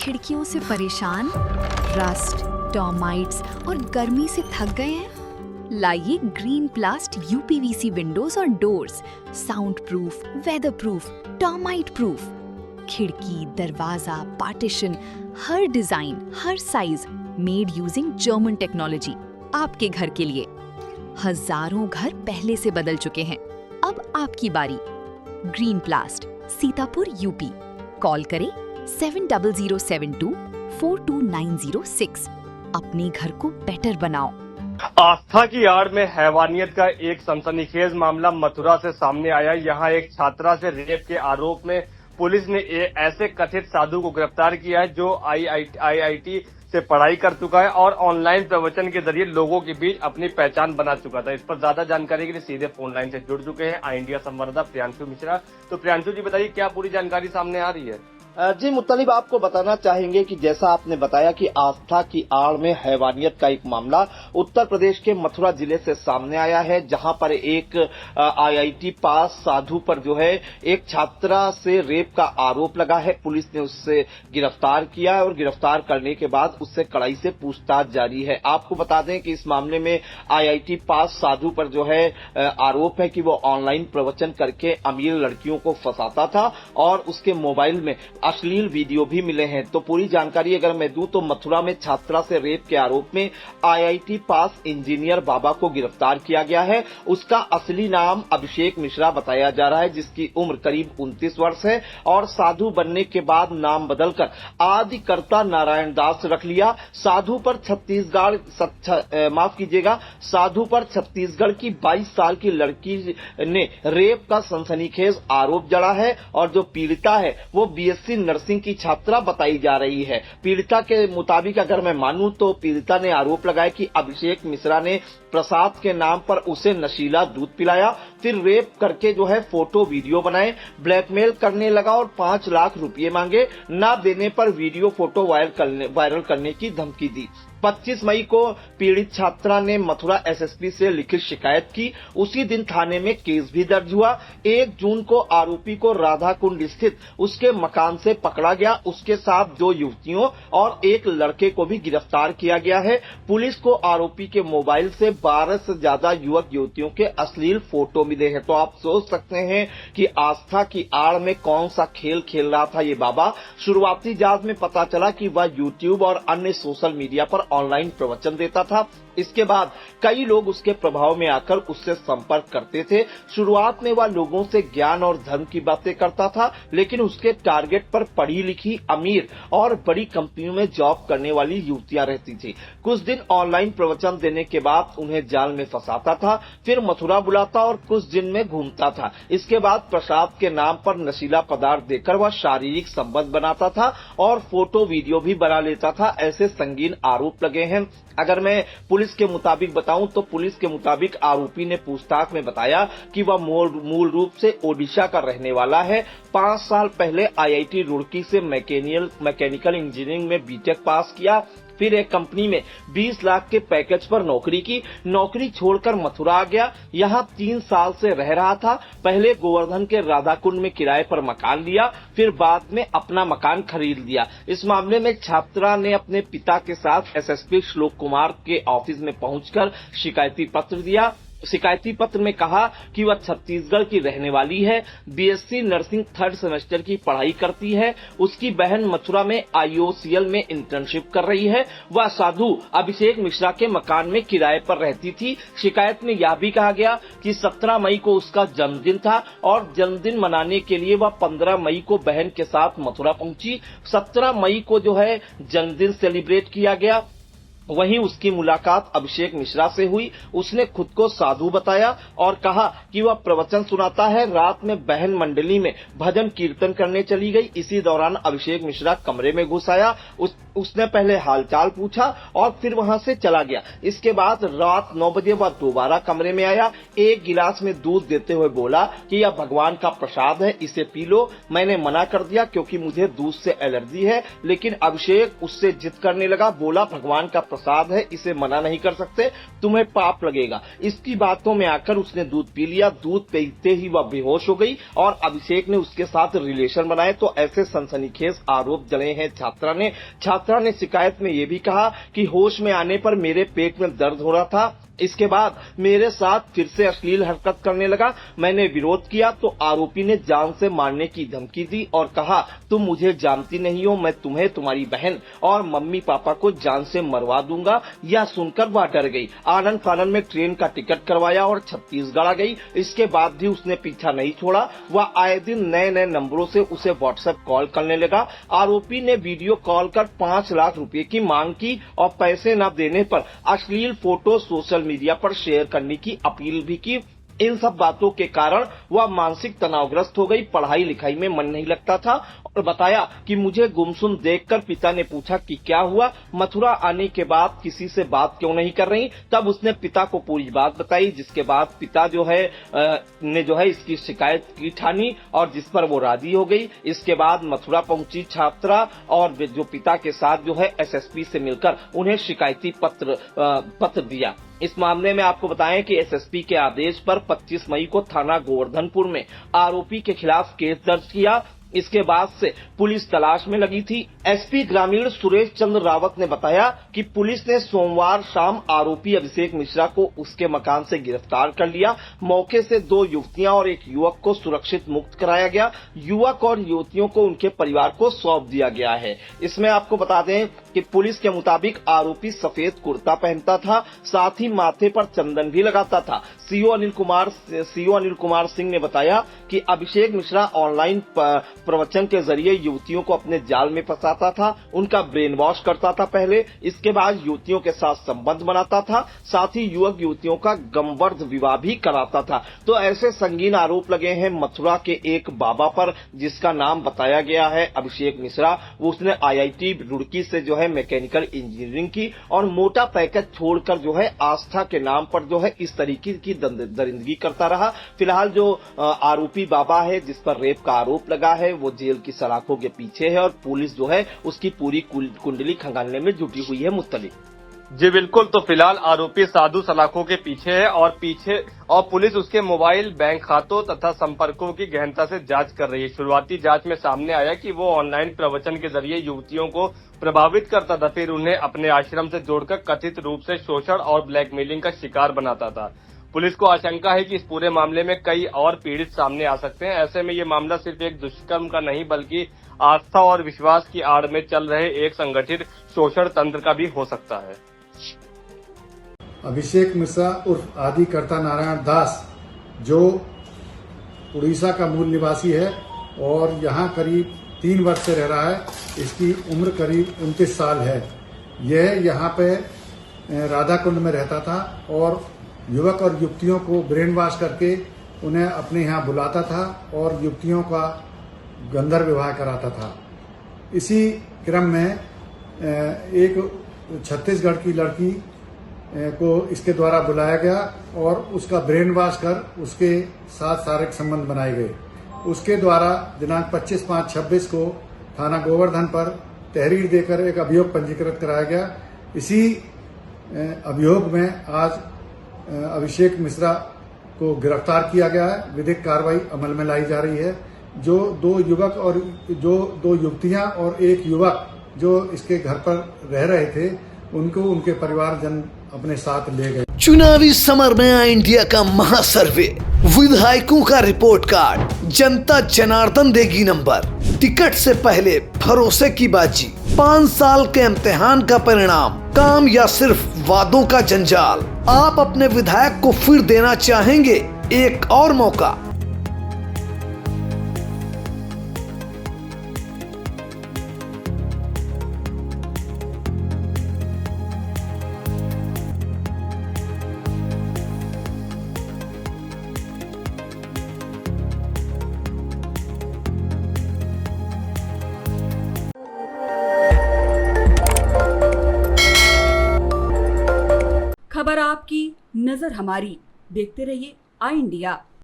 खिड़कियों से परेशान, रस्ट, टर्माइट्स और गर्मी से थक गए हैं? लाइए ग्रीन प्लास्ट यूपीवीसी विंडोज और doors, sound proof, weather proof, termite proof. खिड़की, दरवाजा, पार्टीशन, हर डिजाइन, हर size, made using German technology, आपके घर के लिए। हजारों घर पहले से बदल चुके हैं, अब आपकी बारी। Green प्लास्ट, Sitapur, UP. कॉल करें 7072422906। अपने घर को बेटर बनाओ। आस्था की आड़ में हैवानियत का एक सनसनीखेज मामला मथुरा से सामने आया। यहाँ एक छात्रा से रेप के आरोप में पुलिस ने ऐसे कथित साधु को गिरफ्तार किया है जो आईआईटी से पढ़ाई कर चुका है और ऑनलाइन प्रवचन के जरिए लोगों के बीच अपनी पहचान बना चुका था। इस पर ज्यादा जानकारी के लिए सीधे फोन लाइन से जुड़ चुके हैं आई इंडिया संवाददाता प्रियांशु मिश्रा। तो प्रियांशु जी, बताइए क्या पूरी जानकारी सामने आ रही है? जी मुत्तलिब, आपको बताना चाहेंगे कि जैसा आपने बताया कि आस्था की आड़ में हैवानियत का एक मामला उत्तर प्रदेश के मथुरा जिले से सामने आया है, जहां पर एक आईआईटी पास साधु पर जो है एक छात्रा से रेप का आरोप लगा है। पुलिस ने उससे गिरफ्तार किया है और गिरफ्तार करने के बाद उससे कड़ाई से पूछताछ जारी है। आपको बता दें कि इस मामले में आईआईटी पास साधु पर जो है आरोप है कि वो ऑनलाइन प्रवचन करके अमीर लड़कियों को फंसाता था और उसके मोबाइल में अश्लील वीडियो भी मिले हैं। तो पूरी जानकारी अगर मैं दूं तो मथुरा में छात्रा से रेप के आरोप में आईआईटी पास इंजीनियर बाबा को गिरफ्तार किया गया है। उसका असली नाम अभिषेक मिश्रा बताया जा रहा है, जिसकी उम्र करीब 29 वर्ष है और साधु बनने के बाद नाम बदलकर आदिकर्ता नारायण दास रख लिया। साधु पर छत्तीसगढ़ की 22 साल की लड़की ने रेप का सनसनीखेज आरोप जड़ा है और जो पीड़िता है वो बीएससी नर्सिंग की छात्रा बताई जा रही है। पीड़िता के मुताबिक अगर मैं मानूं तो पीड़िता ने आरोप लगाया कि अभिषेक मिश्रा ने प्रसाद के नाम पर उसे नशीला दूध पिलाया, फिर रेप करके जो है फोटो वीडियो बनाए, ब्लैकमेल करने लगा और 5 लाख रुपए मांगे। ना देने पर वीडियो फोटो वायरल करने की धमकी दी। 25 मई को पीड़ित छात्रा ने मथुरा एसएसपी से लिखित शिकायत की। उसी दिन थाने में केस भी दर्ज हुआ। 1 जून को आरोपी को राधाकुंड स्थित उसके मकान से पकड़ा गया। उसके साथ 2 युवतियों और 1 लड़के को भी गिरफ्तार किया गया है। पुलिस को आरोपी के मोबाइल से 12 से ज्यादा युवक युवतियों के अश्लील फोटो मिले हैं। तो आप सोच सकते हैं कि आस्था की आड़ में कौन सा खेल खेल रहा था ये बाबा। शुरुआती जांच में पता चला कि वह यूट्यूब और अन्य सोशल मीडिया पर ऑनलाइन प्रवचन देता था। इसके बाद कई लोग उसके प्रभाव में आकर उससे संपर्क करते थे। शुरुआत में वह लोगों से ज्ञान और धर्म की बातें करता था, लेकिन उसके टारगेट पर पढ़ी लिखी, अमीर और बड़ी कंपनियों में जॉब करने वाली युवतियां रहती थी। कुछ दिन ऑनलाइन प्रवचन देने के बाद उन्हें जाल में फंसाता था, फिर मथुरा बुलाता और कुछ दिन में घूमता था। इसके बाद प्रसाद के नाम पर नशीला पदार्थ देकर वह शारीरिक संबंध बनाता था और फोटो वीडियो भी बना लेता था। ऐसे संगीन आरोप लगे हैं। अगर मैं पुलिस के मुताबिक बताऊं तो पुलिस के मुताबिक आरोपी ने पूछताछ में बताया कि वह मूल रूप से ओडिशा का रहने वाला है। 5 साल पहले आईआईटी रुड़की से मैकेनिकल इंजीनियरिंग में बीटेक पास किया, फिर एक कंपनी में 20 लाख के पैकेज पर नौकरी की। नौकरी छोड़कर मथुरा आ गया। यहाँ 3 साल से रह रहा था। पहले गोवर्धन के राधाकुंड में किराए पर मकान लिया, फिर बाद में अपना मकान खरीद लिया। इस मामले में छात्रा ने अपने पिता के साथ एसएसपी श्लोक कुमार के ऑफिस में पहुंचकर शिकायती पत्र दिया। शिकायती पत्र में कहा कि वह छत्तीसगढ़ की रहने वाली है, बीएससी नर्सिंग 3rd सेमेस्टर की पढ़ाई करती है। उसकी बहन मथुरा में आईओसीएल में इंटर्नशिप कर रही है। वह साधु अभिषेक मिश्रा के मकान में किराए पर रहती थी। शिकायत में यह भी कहा गया कि 17 मई को उसका जन्मदिन था और जन्मदिन मनाने के लिए वह 15 मई को बहन के साथ मथुरा पहुंची। 17 मई को जो है जन्मदिन सेलिब्रेट किया गया। वहीं उसकी मुलाकात अभिषेक मिश्रा से हुई। उसने खुद को साधु बताया और कहा कि वह प्रवचन सुनाता है। रात में बहन मंडली में भजन कीर्तन करने चली गई। इसी दौरान अभिषेक मिश्रा कमरे में घुस आया। उसने पहले हालचाल पूछा और फिर वहां से चला गया। इसके बाद रात 9 बजे वह दोबारा कमरे में आया। 1 गिलास में दूध देते हुए बोला कि यह भगवान का प्रसाद है, इसे पी लो। मैंने मना कर दिया क्योंकि मुझे दूध से एलर्जी है, लेकिन अभिषेक उससे जिद करने लगा। बोला भगवान का प्रसाद है, इसे मना नहीं कर सकते, तुम्हें पाप लगेगा। इसकी बातों में आकर उसने दूध पी लिया। दूध पीते ही वह बेहोश हो गई और अभिषेक ने उसके साथ रिलेशन बनाए। तो ऐसे सनसनीखेज आरोप जड़े हैं छात्रा ने शिकायत में यह भी कहा कि होश में आने पर मेरे पेट में दर्द हो रहा था, इसके बाद मेरे साथ फिर से अश्लील हरकत करने लगा। मैंने विरोध किया तो आरोपी ने जान से मारने की धमकी दी और कहा, तुम मुझे जानती नहीं हो, मैं तुम्हें, तुम्हारी बहन और मम्मी पापा को जान से मरवा दूंगा। यह सुनकर वह डर गई। आनन फानन में ट्रेन का टिकट करवाया और छत्तीसगढ़ आ गई। इसके बाद भी उसने पीछा नहीं छोड़ा। वह आए दिन नए नए नंबरों से उसे व्हाट्सएप कॉल करने लगा। आरोपी ने वीडियो कॉल कर 5 लाख रुपए की मांग की और पैसे न देने पर अश्लील फोटो सोशल मीडिया पर शेयर करने की अपील भी की। इन सब बातों के कारण वह मानसिक तनावग्रस्त हो गई। पढ़ाई लिखाई में मन नहीं लगता था और बताया कि मुझे गुमसुम देखकर पिता ने पूछा कि क्या हुआ, मथुरा आने के बाद किसी से बात क्यों नहीं कर रही। तब उसने पिता को पूरी बात बताई, जिसके बाद पिता ने इसकी शिकायत की ठानी और जिस पर वो राजी हो गई। इसके बाद मथुरा पहुंची छात्रा और जो पिता के साथ एसएसपी से मिलकर उन्हें शिकायती पत्र दिया। इस मामले में आपको बताएं कि एसएसपी के आदेश पर 25 मई को थाना गोवर्धनपुर में आरोपी के खिलाफ केस दर्ज किया। इसके बाद से पुलिस तलाश में लगी थी। एसपी ग्रामीण सुरेश चंद्र रावत ने बताया कि पुलिस ने सोमवार शाम आरोपी अभिषेक मिश्रा को उसके मकान से गिरफ्तार कर लिया। मौके से 2 युवतियां और 1 युवक को सुरक्षित मुक्त कराया गया। युवक और युवतियों को उनके परिवार को सौंप दिया गया है। इसमें आपको बता दें कि पुलिस के मुताबिक आरोपी सफेद कुर्ता पहनता था, साथ ही माथे पर चंदन भी लगाता था। सीओ अनिल कुमार सिंह ने बताया कि अभिषेक मिश्रा ऑनलाइन प्रवचन के जरिए युवतियों को अपने जाल में फंसाता था, उनका ब्रेन वॉश करता था पहले, इसके बाद युवतियों के साथ संबंध बनाता था, साथ ही युवक युवतियों का गमवर्ध विवाह भी कराता था। तो ऐसे संगीन आरोप लगे हैं मथुरा के एक बाबा पर, जिसका नाम बताया गया है अभिषेक मिश्रा। उसने आईआईटी रुड़की से मैकेनिकल इंजीनियरिंग की और मोटा पैकेज छोड़कर आस्था के नाम पर इस तरीके की दरिंदगी करता रहा। फिलहाल जो आरोपी बाबा है जिस पर रेप का आरोप लगा है वो जेल की सलाखों के पीछे है और पुलिस उसकी पूरी कुंडली खंगालने में जुटी हुई है। मुस्तलिक जी बिल्कुल, तो फिलहाल आरोपी साधु सलाखों के पीछे है और पुलिस उसके मोबाइल, बैंक खातों तथा संपर्कों की गहनता से जांच कर रही है। शुरुआती जांच में सामने आया कि वो ऑनलाइन प्रवचन के जरिए युवतियों को प्रभावित करता था, फिर उन्हें अपने आश्रम से जोड़कर कथित रूप से शोषण और ब्लैकमेलिंग का शिकार बनाता था। पुलिस को आशंका है कि इस पूरे मामले में कई और पीड़ित सामने आ सकते हैं। ऐसे में ये मामला सिर्फ एक दुष्कर्म का नहीं बल्कि आस्था और विश्वास की आड़ में चल रहे एक संगठित शोषण तंत्र का भी हो सकता है। अभिषेक मिश्रा उर्फ आदि कर्ता नारायण दास, जो उड़ीसा का मूल निवासी है और यहाँ करीब 3 वर्ष से रह रहा है। इसकी उम्र करीब 29 साल है। यह यहाँ पे राधा कुंड में रहता था और युवक और युवतियों को ब्रेन वॉश करके उन्हें अपने यहाँ बुलाता था और युवतियों का गंधर्व विवाह कराता था। इसी क्रम में एक छत्तीसगढ़ की लड़की को इसके द्वारा बुलाया गया और उसका ब्रेन वॉश कर उसके साथ शारीरिक संबंध बनाए गए। उसके द्वारा दिनांक 25/5/26 को थाना गोवर्धन पर तहरीर देकर एक अभियोग पंजीकृत कराया गया। इसी अभियोग में आज अभिषेक मिश्रा को गिरफ्तार किया गया है। विधिक कार्रवाई अमल में लाई जा रही है। जो 2 युवक और जो 2 युवतियां और 1 युवक जो इसके घर पर रह रहे थे, उनको उनके परिवारजन अपने साथ ले गए। चुनावी समर में आया इंडिया का महासर्वे, विधायकों का रिपोर्ट कार्ड, जनता जनार्दन देगी नंबर, टिकट से पहले भरोसे की बाजी, 5 साल के इम्तिहान का परिणाम, काम या सिर्फ वादों का जंजाल। आप अपने विधायक को फिर देना चाहेंगे एक और मौका? खबर आपकी, नजर हमारी। देखते रहिए आई इंडिया।